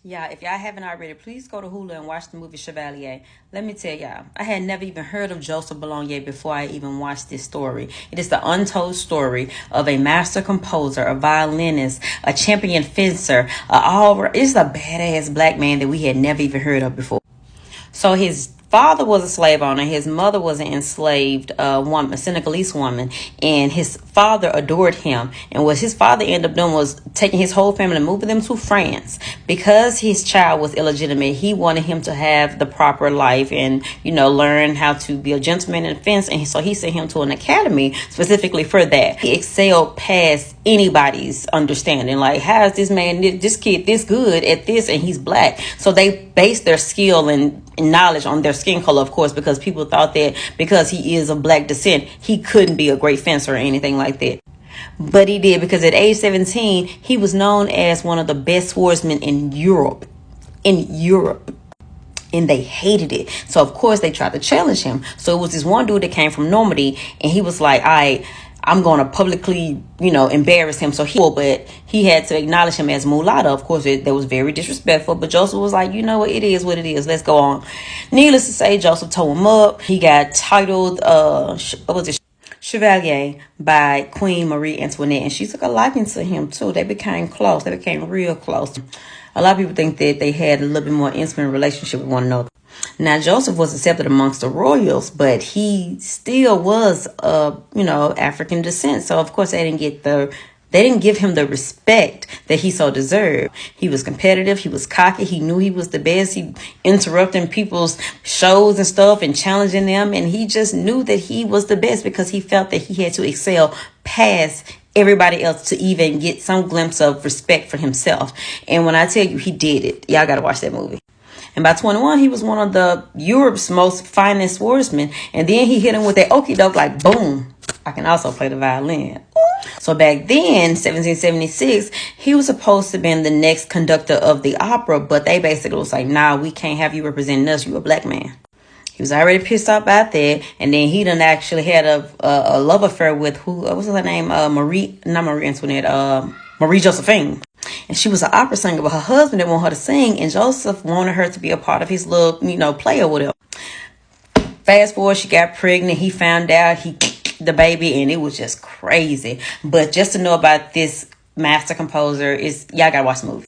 Yeah, if y'all haven't already, please go to Hulu and watch the movie Chevalier. Let me tell y'all, I had never even heard of Joseph Bologne before I even watched this story. It is the untold story of a master composer, a violinist, a champion fencer, it's a badass black man that we had never even heard of before. So his father was a slave owner. His mother was an enslaved woman, a Senegalese woman, and his father adored him. And what his father ended up doing was taking his whole family and moving them to France. Because his child was illegitimate, he wanted him to have the proper life and, learn how to be a gentleman in fence. And so he sent him to an academy specifically for that. He excelled past anybody's understanding. Like, how is this kid this good at this, and he's black? So they based their skill and knowledge on their skin color, of course, because people thought that because he is of black descent, he couldn't be a great fencer or anything like that. But he did, because at age 17, he was known as one of the best swordsmen in Europe. And they hated it. So, of course, they tried to challenge him. So it was this one dude that came from Normandy, and he was like, I'm going to publicly, embarrass him. But he had to acknowledge him as mulatto. Of course, that was very disrespectful. But Joseph was like, you know what? It is what it is. Let's go on. Needless to say, Joseph tore him up. He got titled, Chevalier by Queen Marie Antoinette. And she took a liking to him, too. They became close. They became real close. A lot of people think that they had a little bit more intimate relationship with one another. Now, Joseph was accepted amongst the royals, but he still was, African descent. So, of course, they didn't give him the respect that he so deserved. He was competitive. He was cocky. He knew he was the best. He interrupting people's shows and stuff and challenging them. And he just knew that he was the best because he felt that he had to excel past everybody else to even get some glimpse of respect for himself. And when I tell you he did it, y'all got to watch that movie. And by 21, he was one of the Europe's most finest swordsmen. And then he hit him with that okie doke, like, boom, I can also play the violin. So back then, 1776, he was supposed to be the next conductor of the opera, but they basically was like, nah, we can't have you representing us. You a black man. He was already pissed off about that. And then he done actually had a love affair with what was her name? Marie Antoinette, Marie Josephine. And she was an opera singer, but her husband didn't want her to sing. And Joseph wanted her to be a part of his little, play or whatever. Fast forward, she got pregnant. He found out the baby, and it was just crazy. But just to know about this master composer, y'all gotta watch the movie.